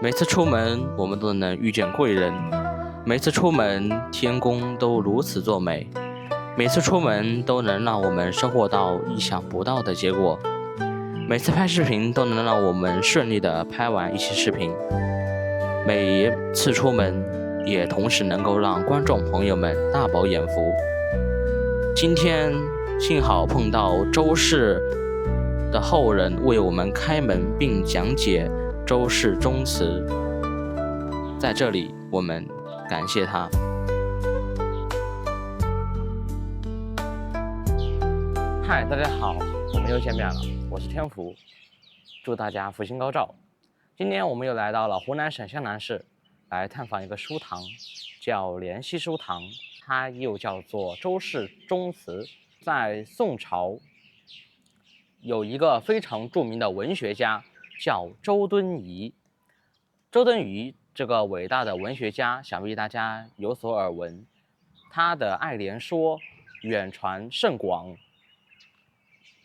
每次出门，我们都能遇见贵人；每次出门，天公都如此作美；每次出门，都能让我们收获到意想不到的结果；每次拍视频，都能让我们顺利的拍完一期视频；每一次出门，也同时能够让观众朋友们大饱眼福。今天幸好碰到周氏的后人为我们开门并讲解周氏宗祠，在这里我们感谢他。嗨，大家好，我们又见面了，我是天福，祝大家福星高照。今天我们又来到了湖南省湘南市，来探访一个书堂，叫濂溪书堂，它又叫做周氏宗祠。在宋朝有一个非常著名的文学家叫周敦颐。周敦颐这个伟大的文学家，想必大家有所耳闻，他的爱莲说远传甚广。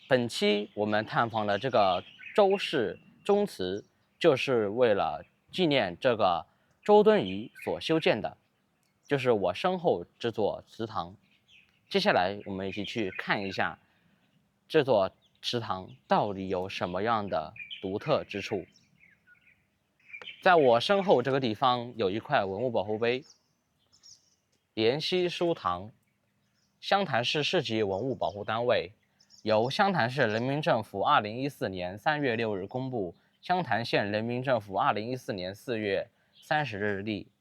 本期我们探访的这个周氏宗祠，就是为了纪念这个周敦颐所修建的，就是我身后这座祠堂。接下来我们一起去看一下这座祠堂到底有什么样的独特之处。在我身后这个地方有一块文物保护碑，濂溪书堂，湘潭市市级文物保护单位，由湘潭市人民政府2014年3月6日公布，湘潭县人民政府2014年4月30日立。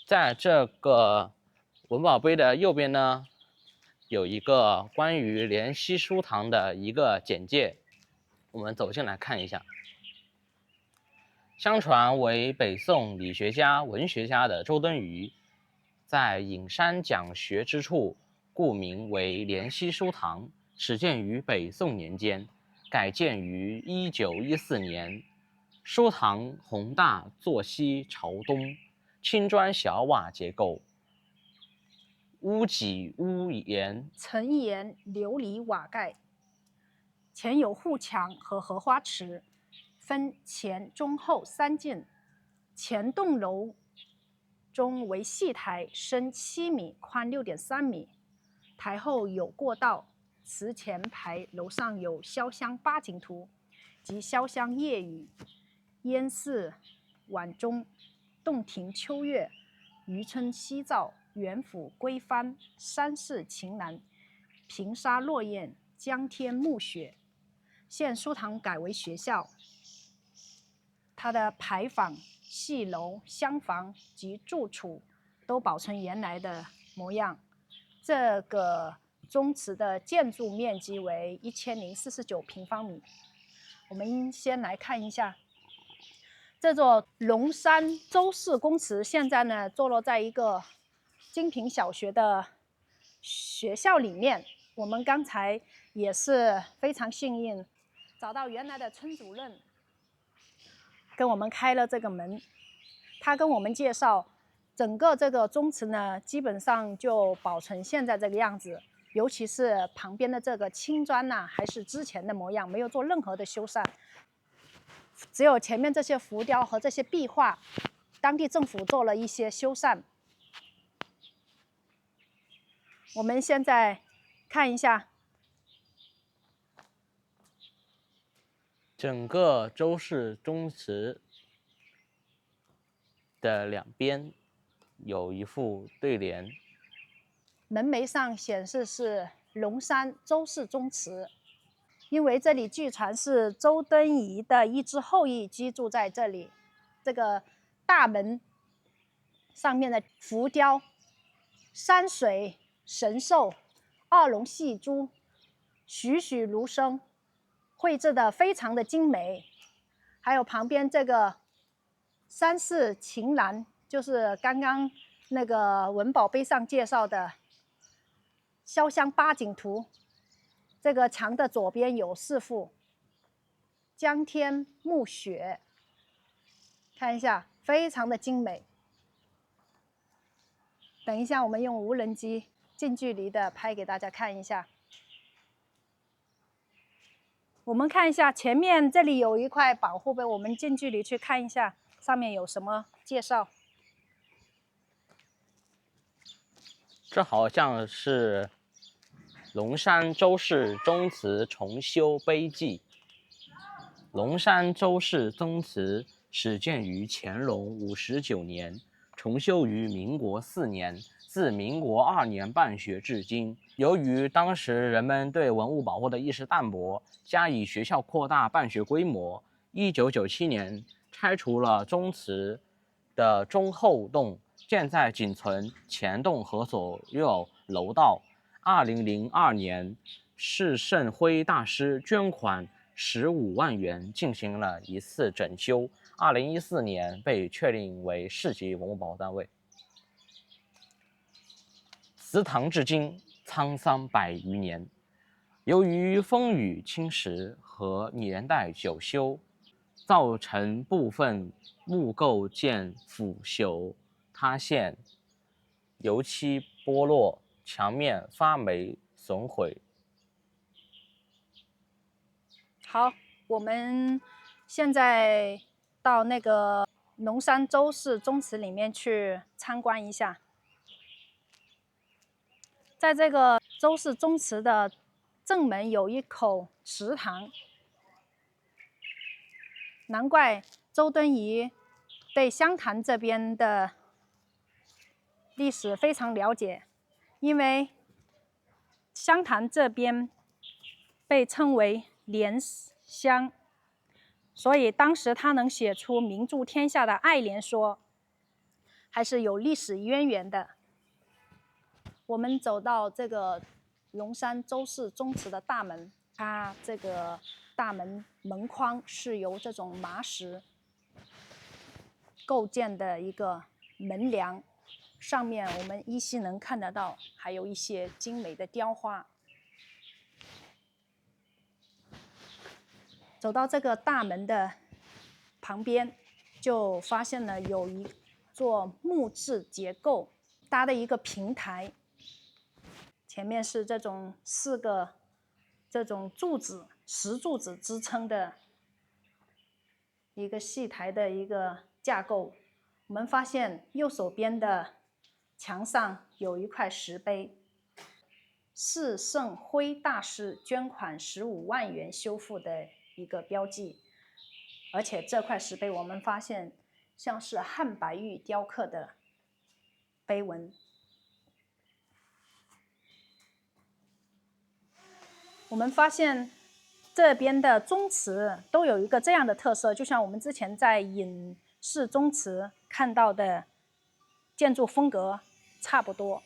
在这个文保碑的右边呢，有一个关于濂溪书堂的一个简介，我们走进来看一下。相传为北宋理学家、文学家的周敦颐，在隐山讲学之处，故名为濂溪书堂，始建于北宋年间，改建于1914年。书堂宏大，坐西朝东，青砖小瓦结构，屋脊屋檐层檐琉璃瓦盖，前有护墙和荷花池，分前、中、后三进。前栋楼中为戏台，深7米，宽6.3米。台后有过道，祠前牌楼上有潇湘八景图及潇湘夜雨、烟寺晚钟、洞庭秋月、渔村夕照、元府归帆、山寺晴岚、平沙落雁、江天暮雪。现书堂改为学校，它的牌坊、戏楼、厢房及住处都保存原来的模样。这个宗祠的建筑面积为1049平方米。我们先来看一下这座龙山周氏公祠，现在呢坐落在一个精品小学的学校里面。我们刚才也是非常幸运，找到原来的村主任，跟我们开了这个门。他跟我们介绍，整个这个宗祠呢，基本上就保存现在这个样子，尤其是旁边的这个青砖呢，还是之前的模样，没有做任何的修缮。只有前面这些浮雕和这些壁画，当地政府做了一些修缮。我们现在看一下整个周氏宗祠的两边有一副对联，门楣上显示是龙山周氏宗祠，因为这里据传是周敦颐的一支后裔居住在这里。这个大门上面的浮雕，山水、神兽、二龙戏珠，栩栩如生，绘制的非常的精美。还有旁边这个山寺晴岚，就是刚刚那个文保碑上介绍的潇湘八景图。这个墙的左边有4幅，江天暮雪，看一下，非常的精美。等一下，我们用无人机近距离的拍给大家看一下。我们看一下前面这里有一块保护碑，我们近距离去看一下上面有什么介绍。这好像是龙山周氏宗祠重修碑记。龙山周氏宗祠始建于乾隆59年，重修于民国4年，自民国2年办学至今。由于当时人们对文物保护的意识淡薄，加以学校扩大办学规模，1997年拆除了宗祠的中后洞，现在仅存前洞和左右楼道。2002年，释胜辉大师捐款15万元进行了一次整修，2014年被确定为市级文物保护单位。祠堂至今沧桑100余年，由于风雨侵蚀和年代久修，造成部分木构件腐朽塌陷、油漆剥落、墙面发霉损毁。好，我们现在到那个龙山周氏宗祠里面去参观一下。在这个周氏宗祠的正门有一口祠堂，难怪周敦颐对湘潭这边的历史非常了解，因为湘潭这边被称为莲乡，所以当时他能写出名著天下的《爱莲说》，还是有历史渊源的。我们走到这个龙山周氏宗祠的大门，它这个大门门框是由这种麻石构建的一个门梁，上面我们依稀能看得到，还有一些精美的雕花。走到这个大门的旁边，就发现了有一座木质结构搭的一个平台，前面是这种4个这种柱子、石柱子支撑的一个戏台的一个架构。我们发现右手边的墙上有一块石碑，释胜辉大师捐款15万元修复的一个标记，而且这块石碑我们发现像是汉白玉雕刻的碑文。我们发现这边的宗祠都有一个这样的特色，就像我们之前在隐士宗祠看到的建筑风格差不多，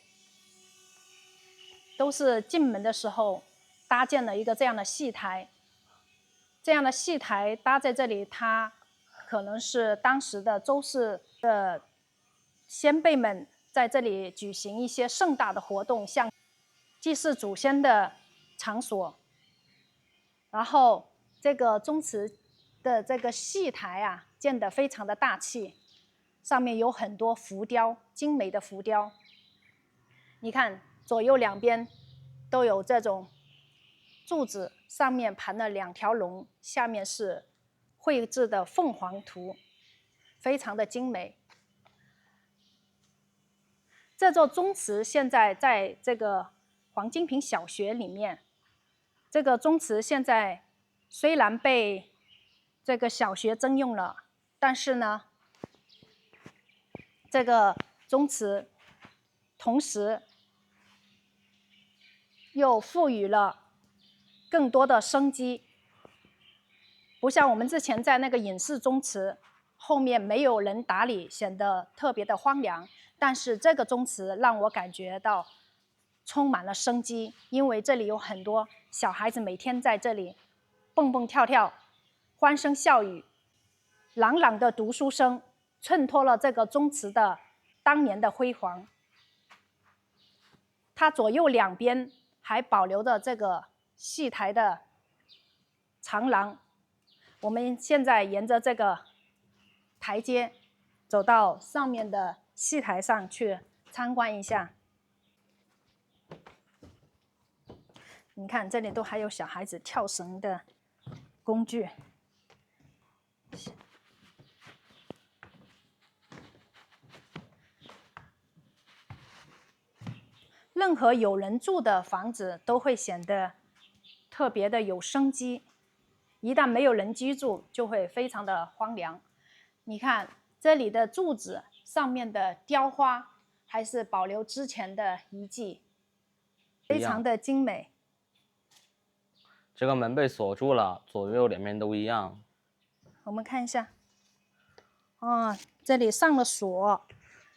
都是进门的时候搭建了一个这样的戏台。这样的戏台搭在这里，它可能是当时的周氏的先辈们在这里举行一些盛大的活动，像祭祀祖先的场所。然后这个宗祠的这个戏台啊，建得非常的大气，上面有很多浮雕，精美的浮雕。你看左右两边都有这种柱子，上面盘了2条龙，下面是绘制的凤凰图，非常的精美。这座宗祠现在在这个黄金坪小学里面。这个宗祠现在虽然被这个小学征用了，但是呢，这个宗祠同时又赋予了更多的生机，不像我们之前在那个隐士宗祠后面没有人打理，显得特别的荒凉。但是这个宗祠让我感觉到充满了生机，因为这里有很多小孩子每天在这里蹦蹦跳跳，欢声笑语，朗朗的读书声衬托了这个宗祠的当年的辉煌。它左右两边还保留着这个戏台的长廊。我们现在沿着这个台阶走到上面的戏台上去参观一下。你看这里都还有小孩子跳绳的工具。任何有人住的房子都会显得特别的有生机，一旦没有人居住，就会非常的荒凉。你看这里的柱子上面的雕花还是保留之前的遗迹，非常的精美。这个门被锁住了，左右两边都一样。我们看一下，这里上了锁。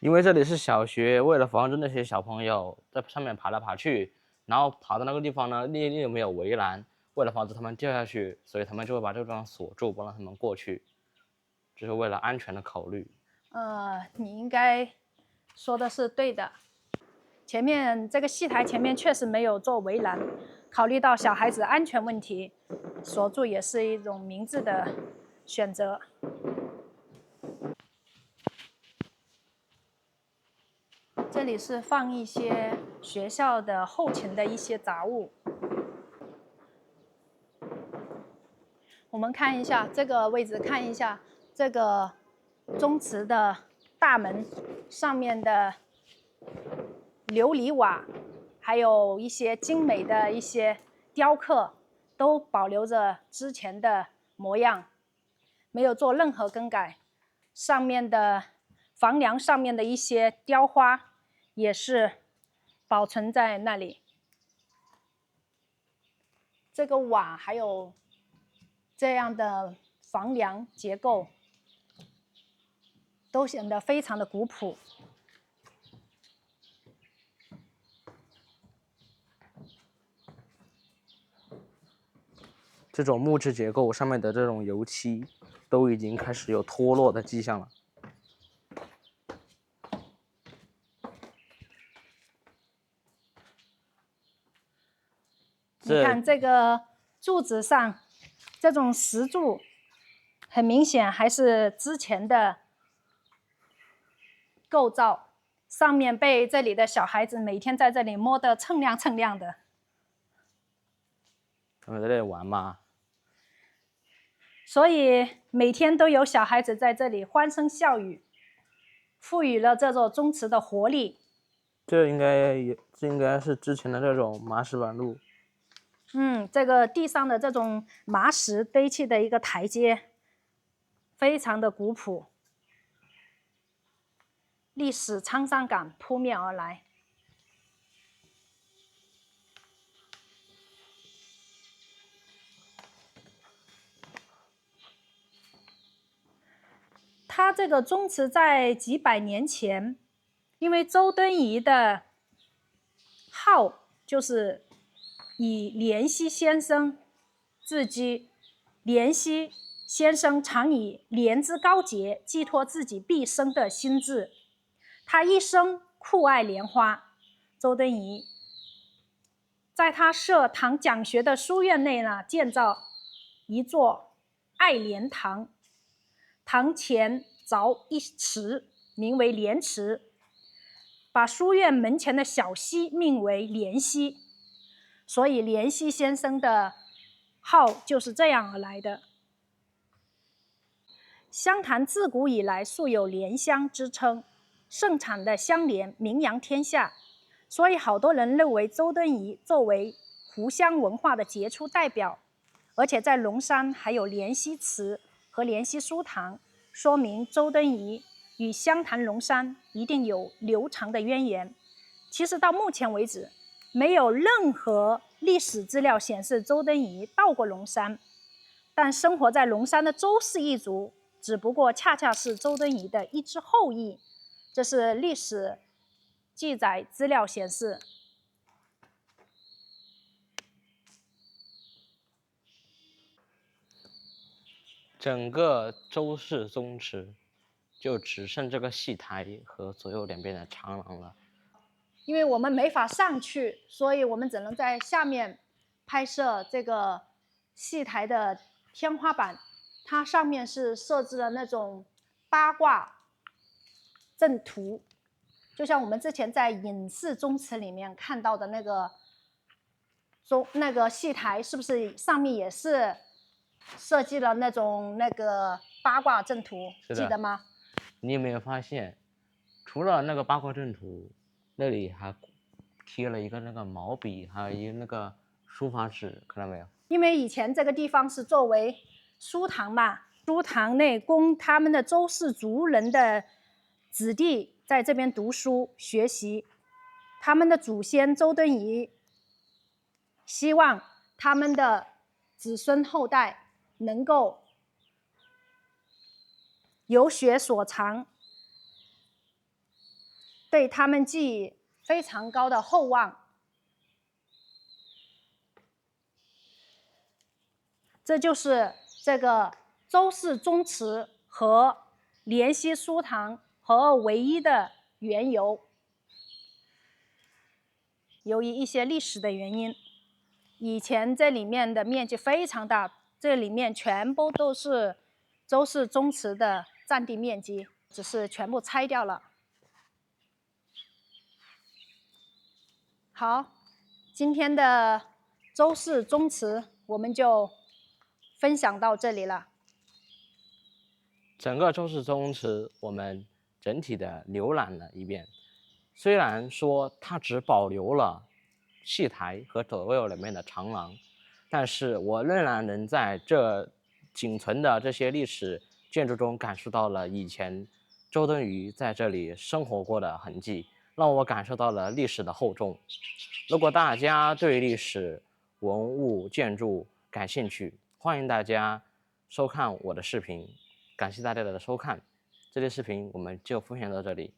因为这里是小学，为了防止那些小朋友在上面爬来爬去，然后爬到那个地方呢，又没有围栏，为了防止他们掉下去，所以他们就会把这个地方锁住，不让他们过去，这是为了安全的考虑。你应该说的是对的。前面这个戏台前面确实没有做围栏，考虑到小孩子安全问题，锁住也是一种明智的选择。这里是放一些学校的后勤的一些杂物。我们看一下这个位置，看一下这个宗祠的大门上面的琉璃瓦，还有一些精美的一些雕刻，都保留着之前的模样，没有做任何更改。上面的房梁上面的一些雕花也是保存在那里。这个瓦还有这样的房梁结构，都显得非常的古朴。这种木质结构上面的这种油漆都已经开始有脱落的迹象了。你看这个柱子上，这种石柱，很明显还是之前的构造，上面被这里的小孩子每天在这里摸得锃亮锃亮的。他们在这里玩嘛，所以每天都有小孩子在这里欢声笑语，赋予了这座宗祠的活力。这应该是之前的这种麻石板路。这个地上的这种麻石堆砌的一个台阶，非常的古朴，历史沧桑感扑面而来。它这个宗祠在几百年前，因为周敦颐的号就是以怜惜先生自居，怜惜先生常以莲之高洁寄托自己毕生的心志，他一生酷爱莲花。周敦颐在他设堂讲学的书院内呢，建造一座爱莲堂，堂前凿一池，名为莲池，把书院门前的小溪命为莲溪，所以怜惜先生的号就是这样而来的。湘潭自古以来素有莲香之称，盛产的香莲名扬天下，所以好多人认为周敦颐作为湖湘文化的杰出代表，而且在龙山还有莲溪祠和莲溪书堂，说明周敦颐与湘潭龙山一定有流长的渊源。其实到目前为止，没有任何历史资料显示周敦颐到过龙山，但生活在龙山的周氏一族只不过恰恰是周敦颐的一支后裔，这是历史记载资料显示。整个周氏宗祠就只剩这个戏台和左右两边的长廊了。因为我们没法上去，所以我们只能在下面拍摄这个戏台的天花板，它上面是设置了那种八卦阵图，就像我们之前在隐士宗祠里面看到的那个戏台，是不是上面也是设计了那个八卦阵图，是的记得吗？你有没有发现，除了那个八卦阵图，那里还贴了一个那个毛笔，还有一个那个书法纸，看到没有？因为以前这个地方是作为书堂嘛，书堂内供他们的周氏族人的子弟在这边读书学习。他们的祖先周敦颐希望他们的子孙后代能够有学所长，对他们寄予非常高的厚望。这就是这个周氏宗祠和濂溪书堂合二为一的缘由。由于一些历史的原因，以前这里面的面积非常大，这里面全部都是周氏宗祠的占地面积，只是全部拆掉了。好，今天的周氏宗祠我们就分享到这里了。整个周氏宗祠我们整体的浏览了一遍，虽然说它只保留了戏台和左右两面的长廊，但是我仍然能在这仅存的这些历史建筑中感受到了以前周敦颐在这里生活过的痕迹，让我感受到了历史的厚重。如果大家对历史文物建筑感兴趣，欢迎大家收看我的视频。感谢大家的收看，这期视频我们就分享到这里。